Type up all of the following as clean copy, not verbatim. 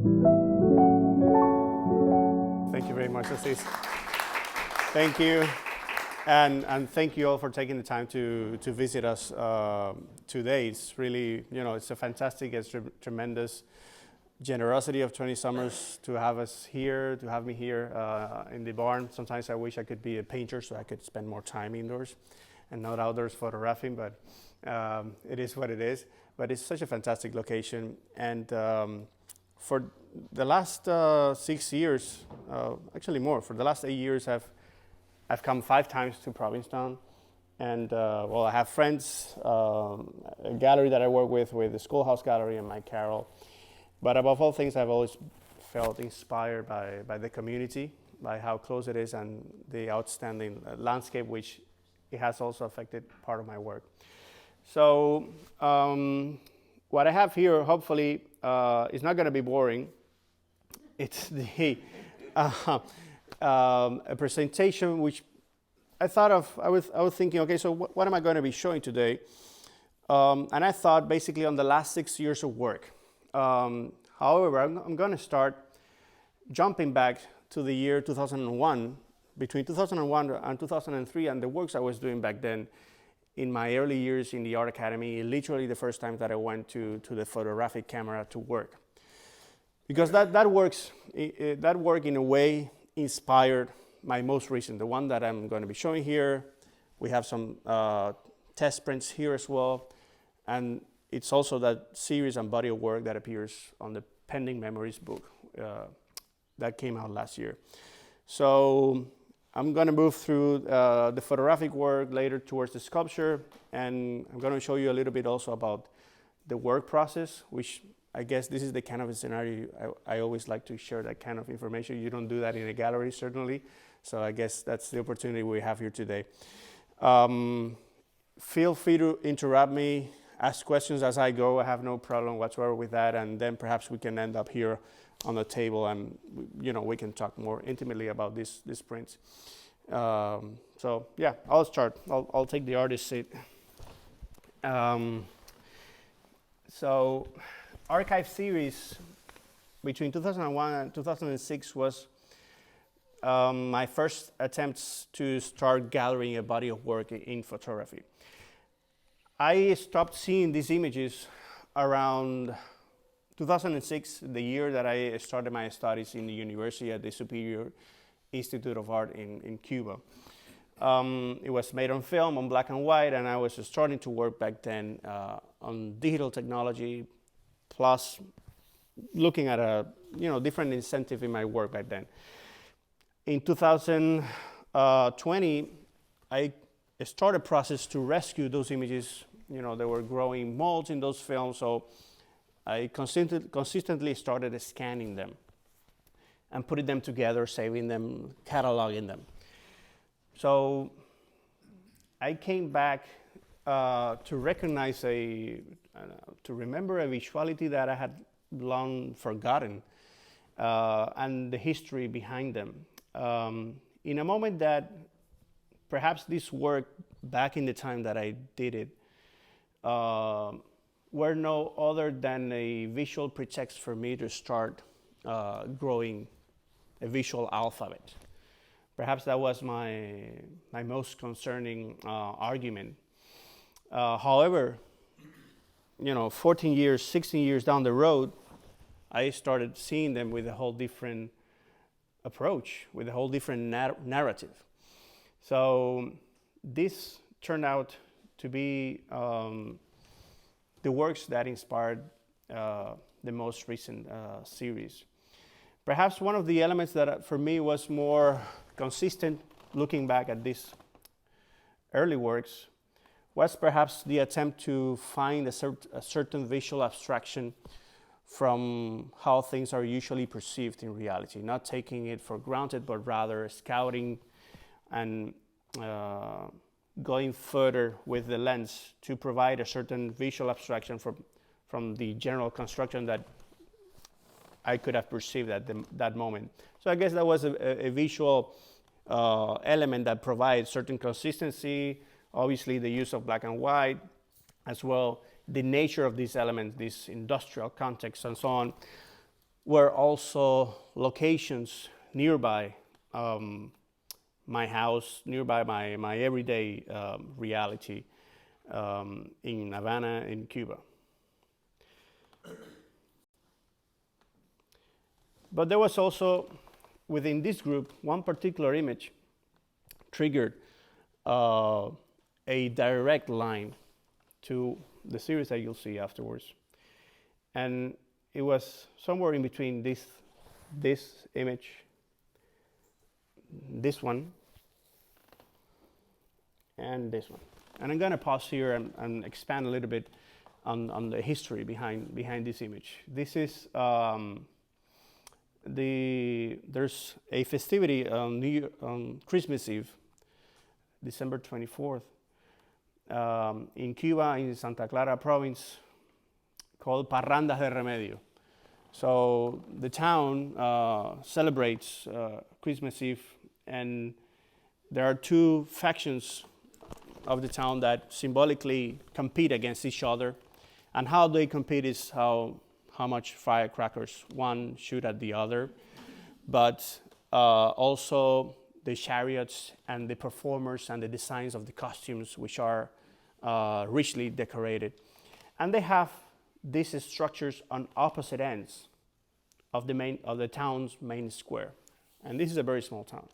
Thank you very much, Assis. Thank you. And thank you all for taking the time to visit us today. It's really, it's a fantastic, it's tremendous generosity of 20 Summers to have me here in the barn. Sometimes I wish I could be a painter so I could spend more time indoors and not outdoors photographing, but it is what it is. But it's such a fantastic location. And for the last 6 years, actually more, for the last 8 years, I've come 5 times to Provincetown. And I have friends, a gallery that I work with the Schoolhouse Gallery and Mike Carroll. But above all things, I've always felt inspired by the community, by how close it is, and the outstanding landscape, which it has also affected part of my work. So what I have here, hopefully, is not going to be boring. It's a presentation which I thought of. I was thinking, okay, so what am I going to be showing today? And I thought basically on the last 6 years of work. However, I'm going to start jumping back to the year 2001, between 2001 and 2003, and the works I was doing back then in my early years in the Art Academy, literally the first time that I went to the photographic camera to work. Because that work in a way inspired my most recent, the one that I'm going to be showing here. We have some test prints here as well, and it's also that series and body of work that appears on the Pending Memories book that came out last year. So I'm going to move through the photographic work later towards the sculpture, and I'm going to show you a little bit also about the work process, which I guess this is the kind of a scenario I always like to share that kind of information. You don't do that in a gallery, certainly. So I guess that's the opportunity we have here today. Feel free to interrupt me, ask questions as I go. I have no problem whatsoever with that. And then perhaps we can end up here on the table and, we can talk more intimately about these prints. So yeah, I'll start. I'll take the artist seat. So archive series between 2001 and 2006 was my first attempts to start gathering a body of work in photography. I stopped seeing these images around 2006, the year that I started my studies in the university at the Superior Institute of Art in Cuba. It was made on film, on black and white, and I was starting to work back then on digital technology, plus looking at a different incentive in my work back then. In 2020, I started a process to rescue those images. There were growing molds in those films, so I consistently started scanning them and putting them together, saving them, cataloging them. So I came back to recognize to remember a visuality that I had long forgotten, and the history behind them. In a moment that perhaps this work back in the time that I did it were no other than a visual pretext for me to start growing a visual alphabet. Perhaps that was my most concerning argument. However, 14 years, 16 years down the road, I started seeing them with a whole different approach, with a whole different narrative. So this turned out to be the works that inspired the most recent series. Perhaps one of the elements that for me was more consistent looking back at these early works was perhaps the attempt to find a certain visual abstraction from how things are usually perceived in reality, not taking it for granted, but rather scouting and going further with the lens to provide a certain visual abstraction from the general construction that I could have perceived at that moment. So I guess that was a visual element that provides certain consistency, obviously the use of black and white, as well the nature of these elements, this industrial context and so on, were also locations nearby my house, nearby my everyday reality in Havana, in Cuba. But there was also, within this group, one particular image triggered a direct line to the series that you'll see afterwards. And it was somewhere in between this image, this one, and this one. And I'm going to pause here and expand a little bit on the history behind this image. This is there's a festivity on Christmas Eve, December 24th, in Cuba, in Santa Clara province, called Parrandas de Remedio. So the town celebrates Christmas Eve, and there are two factions of the town that symbolically compete against each other. And how they compete is how much firecrackers one shoot at the other, but also the chariots and the performers and the designs of the costumes, which are richly decorated. And they have these structures on opposite ends of the town's main square. And this is a very small town.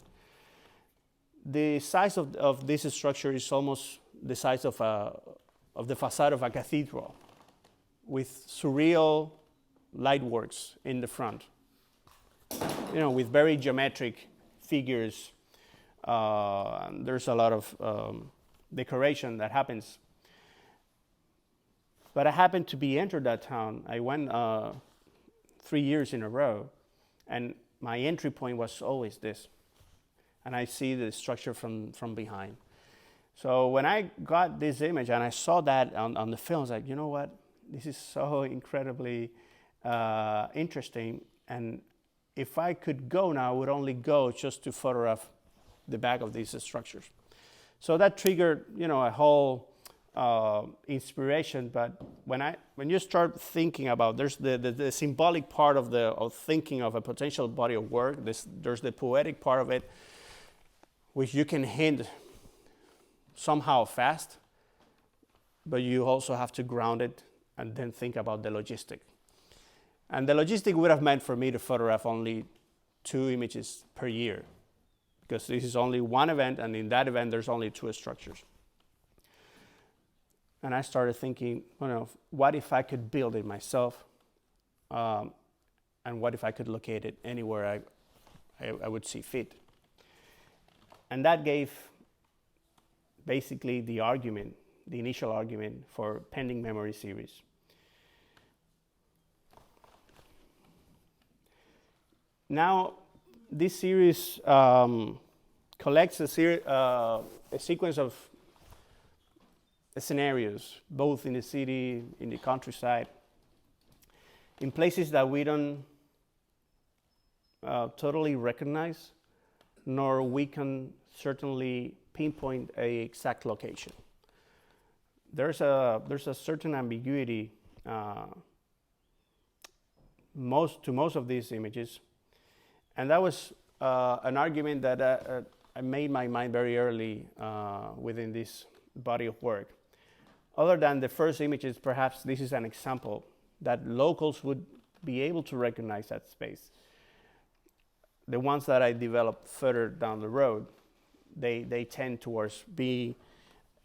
The size of this structure is almost the size of the facade of a cathedral, with surreal lightworks in the front, with very geometric figures. There's a lot of decoration that happens. But I happened to be entered that town. I went 3 years in a row, and my entry point was always this. And I see the structure from behind. So when I got this image and I saw that on the film, I was like, you know what? This is so incredibly interesting. And if I could go now, I would only go just to photograph the back of these structures. So that triggered, a whole inspiration. But when you start thinking about, there's the symbolic part of thinking of a potential body of work. There's the poetic part of it, which you can hint somehow fast, but you also have to ground it and then think about the logistic. And the logistic would have meant for me to photograph only 2 images per year, because this is only one event, and in that event there's only 2 structures. And I started thinking, what if I could build it myself, and what if I could locate it anywhere I would see fit? And that gave basically the initial argument for Pending Memory series. Now, this series collects a sequence of scenarios, both in the city, in the countryside, in places that we don't totally recognize, nor we can certainly pinpoint an exact location. There's a certain ambiguity to most of these images, and that was an argument that I made my mind very early within this body of work. Other than the first images, perhaps this is an example that locals would be able to recognize that space. The ones that I developed further down the road, they tend towards being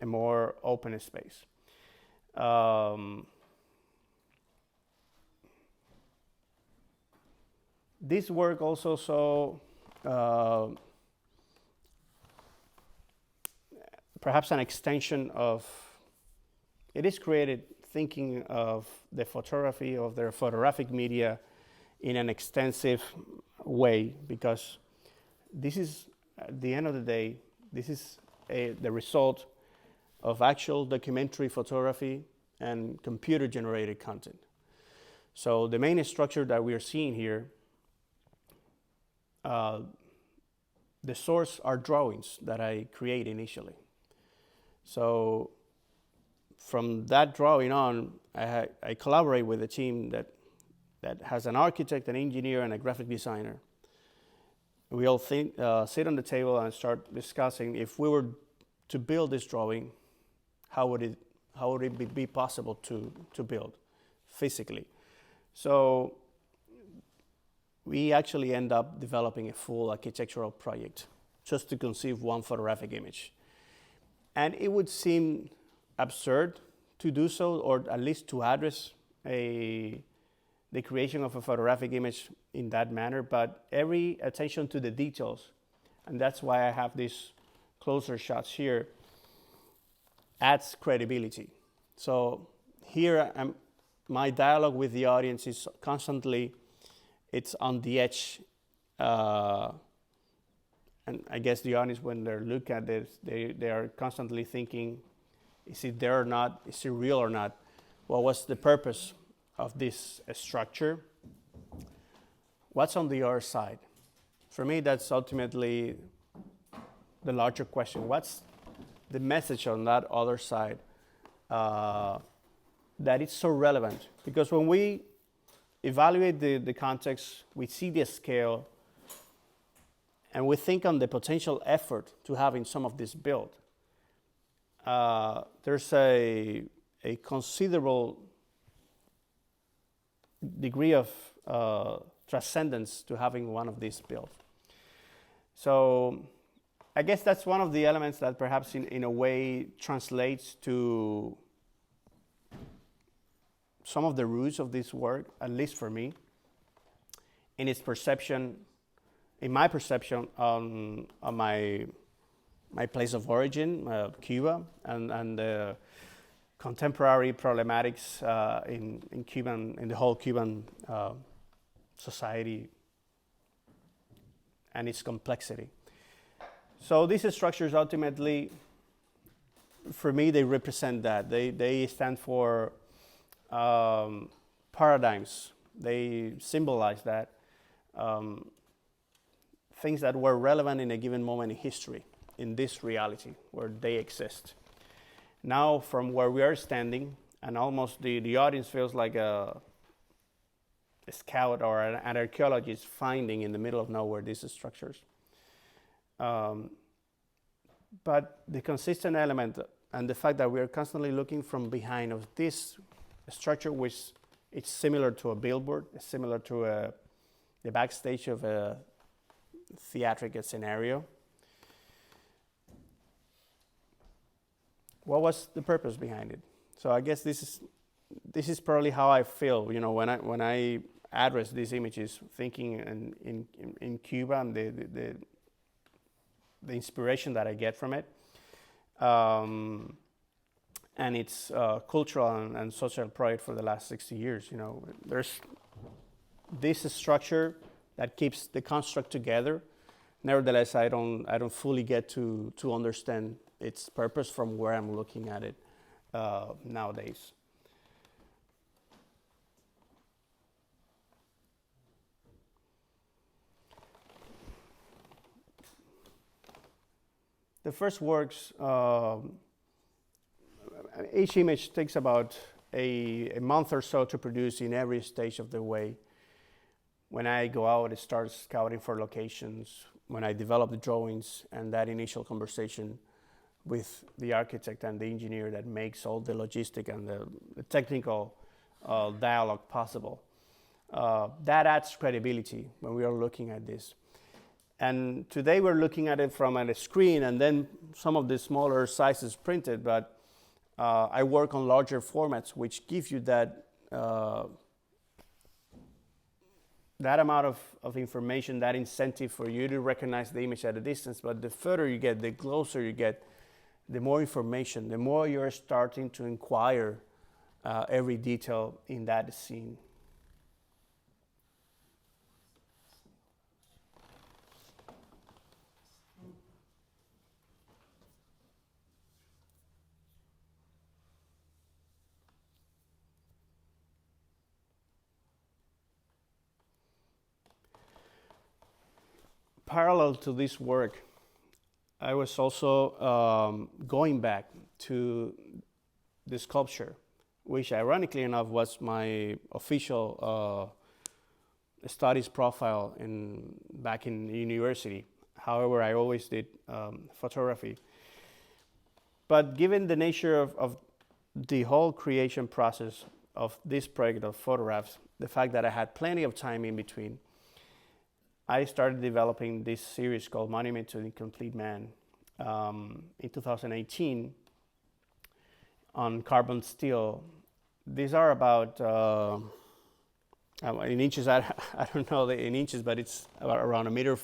a more open space. This work also saw perhaps an extension of, it is created thinking of the photography, of their photographic media in an extensive way, because this is, at the end of the day, this is the result of actual documentary photography and computer-generated content. So the main structure that we are seeing here, the source are drawings that I create initially. So from that drawing on, I collaborate with a team that that has an architect, an engineer, and a graphic designer. We all sit on the table and start discussing if we were to build this drawing, how would it be possible to build physically? So we actually end up developing a full architectural project just to conceive one photographic image. And it would seem absurd to do so, or at least to address the creation of a photographic image in that manner, but every attention to the details, and that's why I have these closer shots here, adds credibility. So here, my dialogue with the audience is constantly, it's on the edge. And I guess the audience, when they look at this, they are constantly thinking, is it there or not? Is it real or not? What was the purpose of this structure? What's on the other side? For me, that's ultimately the larger question. What's the message on that other side that is so relevant? Because when we evaluate the context, we see the scale, and we think on the potential effort to having some of this built. There's a considerable degree of transcendence to having one of these built. So I guess that's one of the elements that perhaps in a way translates to some of the roots of this work, at least for me, in its perception, in my perception on my place of origin, Cuba, and the contemporary problematics in the whole Cuban society and its complexity. So these structures ultimately, for me, they represent that. They stand for paradigms. They symbolize that. Things that were relevant in a given moment in history, in this reality where they exist. Now, from where we are standing, and almost the audience feels like a scout or an archaeologist finding in the middle of nowhere these structures. But the consistent element and the fact that we are constantly looking from behind of this structure, which it's similar to a billboard, it's similar to the backstage of a theatrical scenario. What was the purpose behind it? So I guess this is probably how I feel, when I address these images, thinking in Cuba and the inspiration that I get from it, and its cultural and social project for the last 60 years. There's this structure that keeps the construct together. Nevertheless, I don't fully get to understand its purpose from where I'm looking at it nowadays. The first works, each image takes about a month or so to produce in every stage of the way. When I go out, I start scouting for locations. When I develop the drawings and that initial conversation with the architect and the engineer that makes all the logistic and the technical dialogue possible. That adds credibility when we are looking at this. And today we're looking at it from a screen and then some of the smaller sizes printed, but I work on larger formats which give you that amount of information, that incentive for you to recognize the image at a distance. But the further you get, the closer you get, the more information, the more you're starting to inquire every detail in that scene. Parallel to this work, I was also going back to the sculpture, which ironically enough was my official studies profile back in university. However, I always did photography. But given the nature of the whole creation process of this project of photographs, the fact that I had plenty of time in between, I started developing this series called Monument to the Incomplete Man in 2018 on carbon steel. These are about, in inches, I don't know in inches, but it's about around 1.50 meters.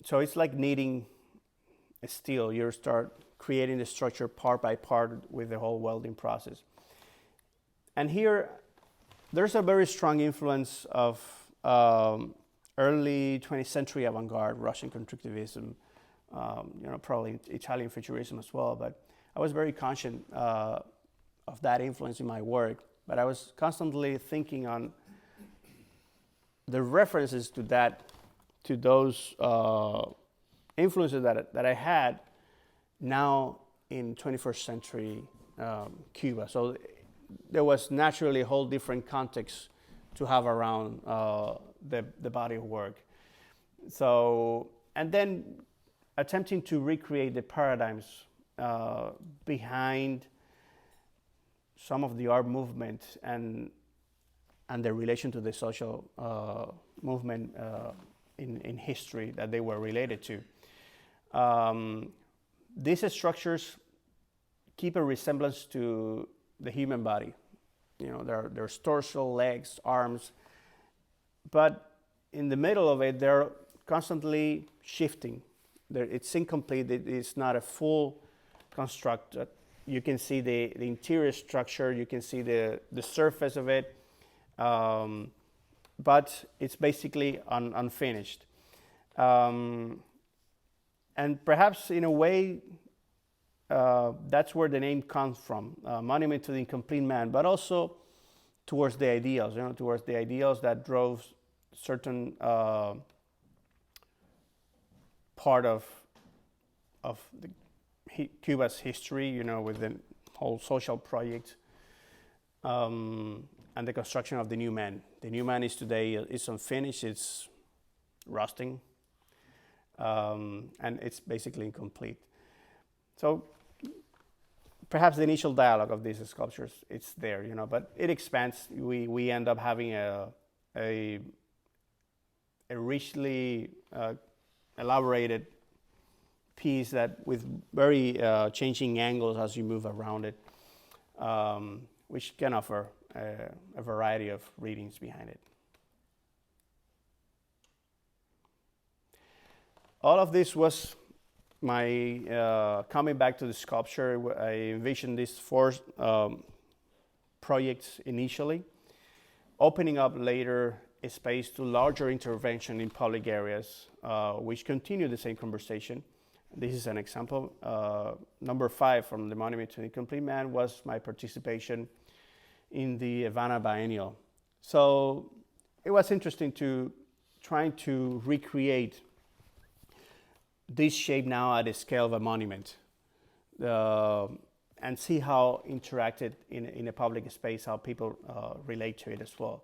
So it's like kneading a steel. You start creating the structure part by part with the whole welding process. And here, there's a very strong influence of early 20th century avant-garde Russian constructivism, probably Italian futurism as well. But I was very conscious of that influence in my work. But I was constantly thinking on the references to those influences that I had now in 21st century Cuba. So there was naturally a whole different context to have around the body of work. So, and then attempting to recreate the paradigms behind some of the art movement and the relation to the social movement in history that they were related to. These structures keep a resemblance to the human body. There's torso, legs, arms, but in the middle of it, they're constantly shifting. It's incomplete. It's not a full construct. You can see the interior structure. You can see the surface of it, but it's basically unfinished. And perhaps in a way, that's where the name comes from, Monument to the Incomplete Man, but also towards the ideals, towards the ideals that drove certain part of Cuba's history, with the whole social project and the construction of the new man. The new man is today, it's unfinished, it's rusting, and it's basically incomplete. So perhaps the initial dialogue of these sculptures, it's there, but it expands. We end up having a richly elaborated piece that with very changing angles as you move around it, which can offer a variety of readings behind it. All of this was my coming back to the sculpture. I envisioned these four projects initially, opening up later a space to larger intervention in public areas, which continue the same conversation. This is an example. Number 5 from the Monument to the Incomplete Man was my participation in the Havana Biennial. So it was interesting to trying to recreate this shape now at the scale of a monument, and see how interacted in a public space, how people relate to it as well.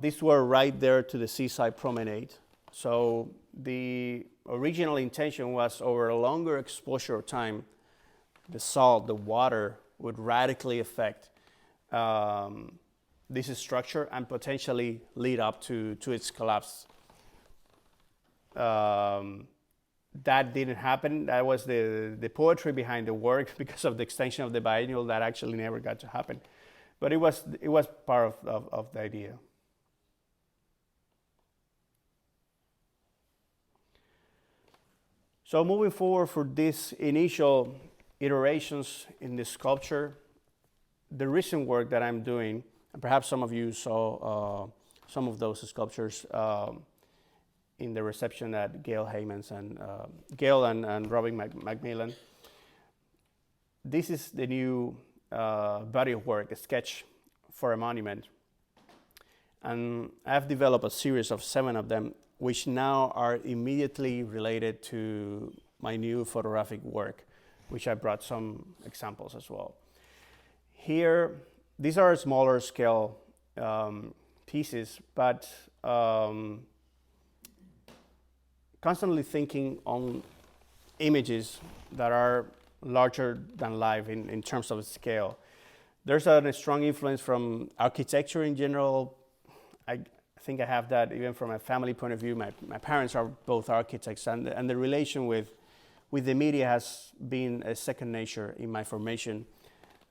These were right there to the seaside promenade. So the original intention was over a longer exposure of time, the salt, the water would radically affect this structure and potentially lead up to its collapse. That didn't happen. That was the poetry behind the work because of the extension of the biennial that actually never got to happen. But it was part of the idea. So moving forward for these initial iterations in the sculpture, the recent work that I'm doing, and perhaps some of you saw some of those sculptures in the reception at Gail Heyman's and Gail and Robin Macmillan. This is the new body of work, a sketch for a monument. And I've developed a series of 7 of them, which now are immediately related to my new photographic work, which I brought some examples as well. Here, these are smaller scale pieces, but constantly thinking on images that are larger than life in terms of scale. There's a strong influence from architecture in general. I think I have that even from a family point of view. My parents are both architects, and the relation with the media has been a second nature in my formation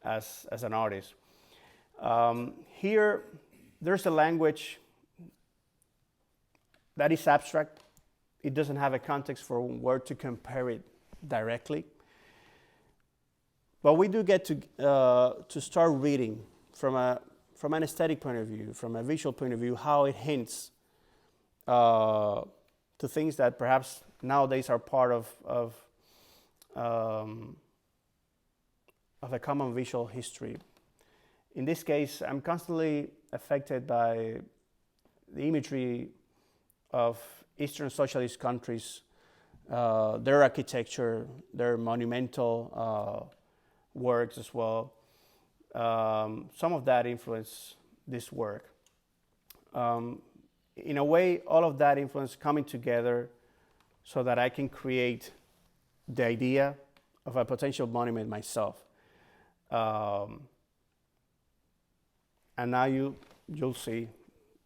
as an artist. Here, there's a language that is abstract. It doesn't have a context for where to compare it directly. But we do get to start reading from an aesthetic point of view, from a visual point of view, how it hints to things that perhaps nowadays are part of a common visual history. In this case, I'm constantly affected by the imagery of Eastern Socialist countries, their architecture, their monumental works as well. Some of that influenced this work. In a way, all of that influence coming together so that I can create the idea of a potential monument myself. And now you'll see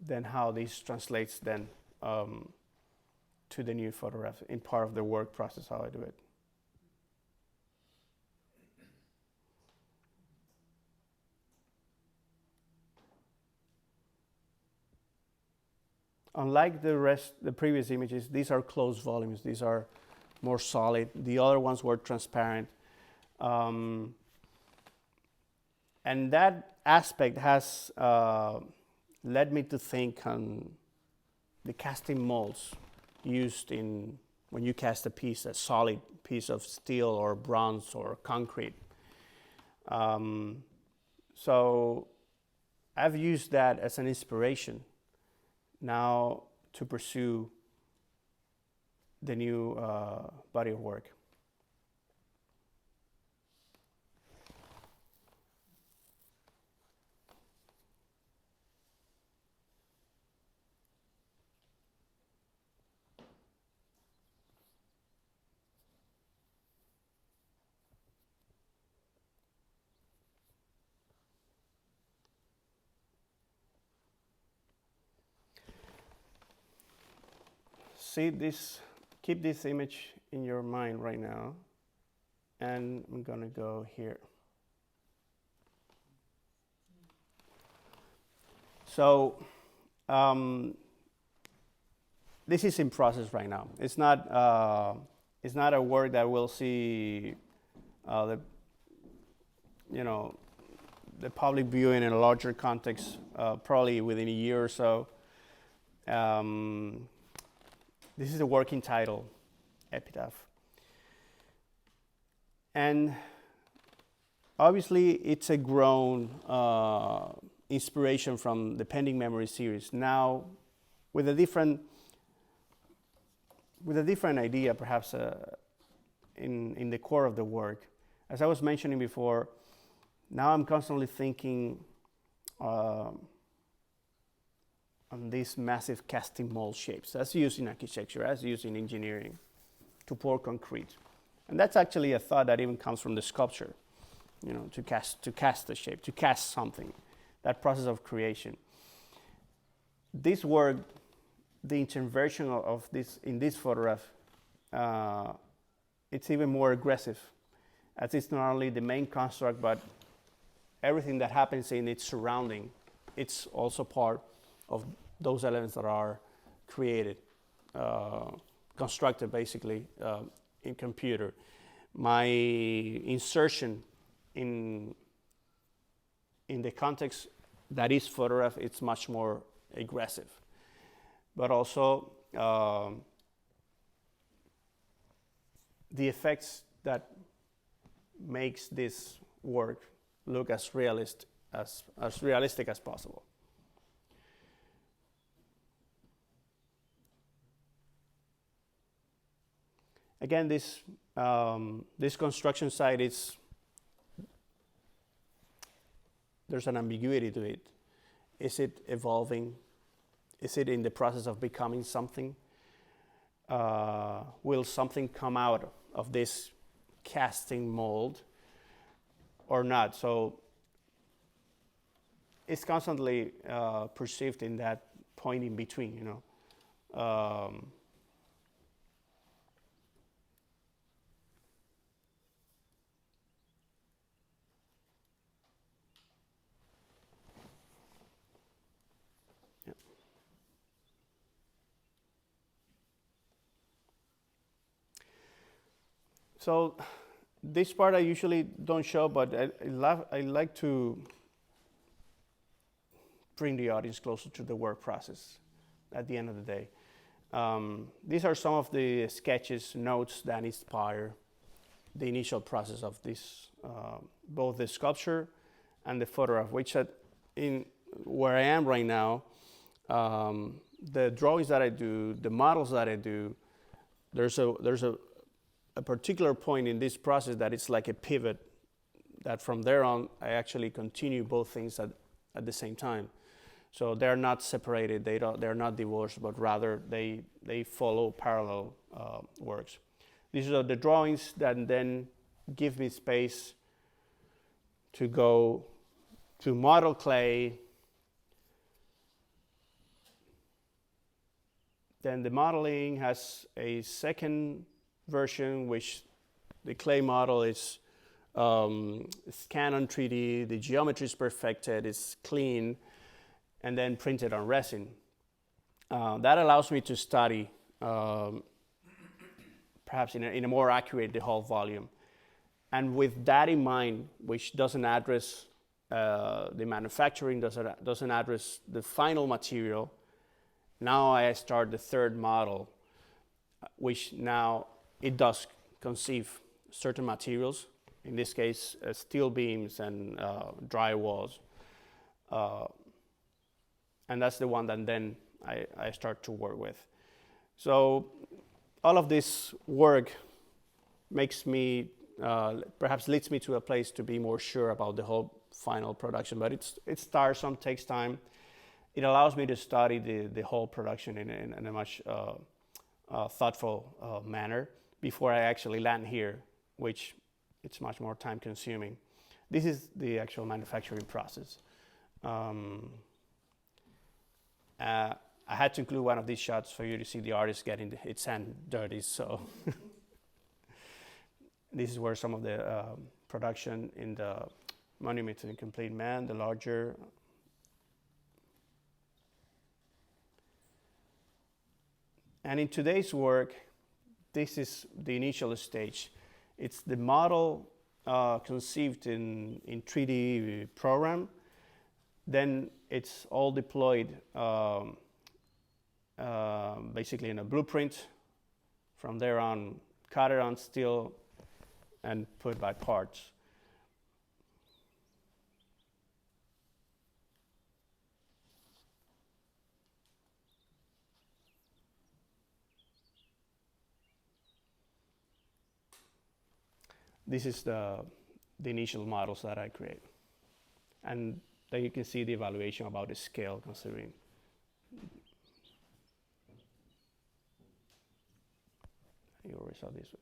then how this translates then to the new photograph in part of the work process, how I do it. Unlike the previous images, these are closed volumes. These are more solid. The other ones were transparent. And that aspect has led me to think on the casting molds used when you cast a solid piece of steel or bronze or concrete. So I've used that as an inspiration now to pursue the new body of work. Keep this image in your mind right now, and I'm gonna go here. So this is in process right now. It's not a work that we'll see the public viewing in a larger context probably within a year or so. This is a working title, Epitaph. And obviously it's a grown inspiration from the Pending Memory series. Now with a different idea perhaps in the core of the work. As I was mentioning before, now I'm constantly thinking on these massive casting mold shapes, as used in architecture, as used in engineering, to pour concrete. And that's actually a thought that even comes from the sculpture, to cast the shape, to cast something, that process of creation. This work, the intervention of this in this photograph, it's even more aggressive, as it's not only the main construct, but everything that happens in its surrounding, it's also part of those elements that are created, constructed basically in computer. My insertion in the context that is photograph, it's much more aggressive. But also the effects that makes this work look as realistic as possible. Again, this construction site there's an ambiguity to it. Is it evolving? Is it in the process of becoming something? Will something come out of this casting mold or not? So it's constantly perceived in that point in between, you know. So this part I usually don't show, but I like to bring the audience closer to the work process at the end of the day. These are some of the sketches, notes that inspire the initial process of this, both the sculpture and the photograph, which in where I am right now, the drawings that I do, the models that I do, there's a particular point in this process that it's like a pivot, that from there on I actually continue both things at the same time. So they're not separated, they're not divorced, but rather they follow parallel works. These are the drawings that then give me space to go to model clay. Then the modeling has a second version, which the clay model is scanned on 3D, the geometry is perfected, it's clean, and then printed on resin. That allows me to study, perhaps in a more accurate, the whole volume. And with that in mind, which doesn't address the manufacturing, doesn't address the final material, now I start the third model, which now it does conceive certain materials, in this case steel beams and drywalls, and that's the one that then I start to work with. So all of this work makes me, perhaps leads me to a place to be more sure about the whole final production, but it's tiresome, takes time. It allows me to study the whole production in a much thoughtful manner before I actually land here, which it's much more time consuming. This is the actual manufacturing process. I had to include one of these shots for you to see the artist getting its hand dirty, so this is where some of the production in the Monument to the Incomplete Man, the larger. And in today's work, this is the initial stage. It's the model conceived in 3D program. Then it's all deployed basically in a blueprint. From there on, cut it on steel and put by parts. This is the initial models that I create. And then you can see the evaluation about the scale considering. You already saw this one.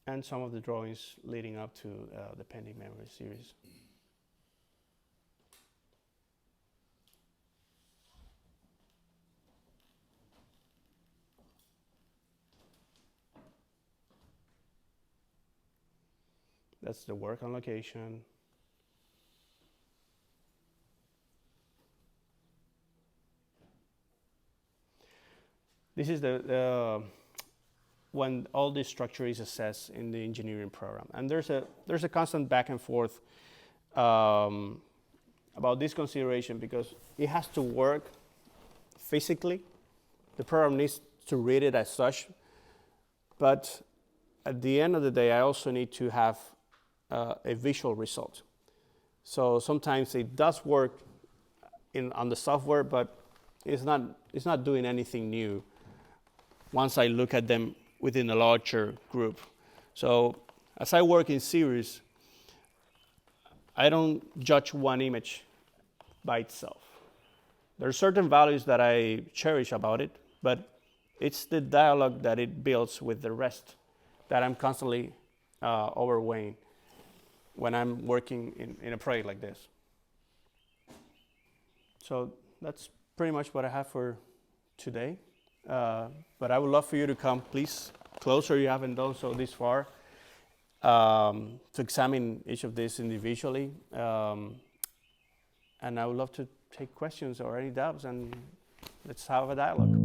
And some of the drawings leading up to the Pending Memory series. That's the work on location. This is the when all this structure is assessed in the engineering program. And there's a constant back and forth about this consideration because it has to work physically. The program needs to read it as such. But at the end of the day, I also need to have a visual result. So sometimes it does work on the software, but it's not doing anything new once I look at them within a larger group. So as I work in series, I don't judge one image by itself. There are certain values that I cherish about it, but it's the dialogue that it builds with the rest that I'm constantly overweighing when I'm working in a project like this. So that's pretty much what I have for today. But I would love for you to come, please, closer. You haven't done so this far, to examine each of these individually. And I would love to take questions or any doubts, and let's have a dialogue.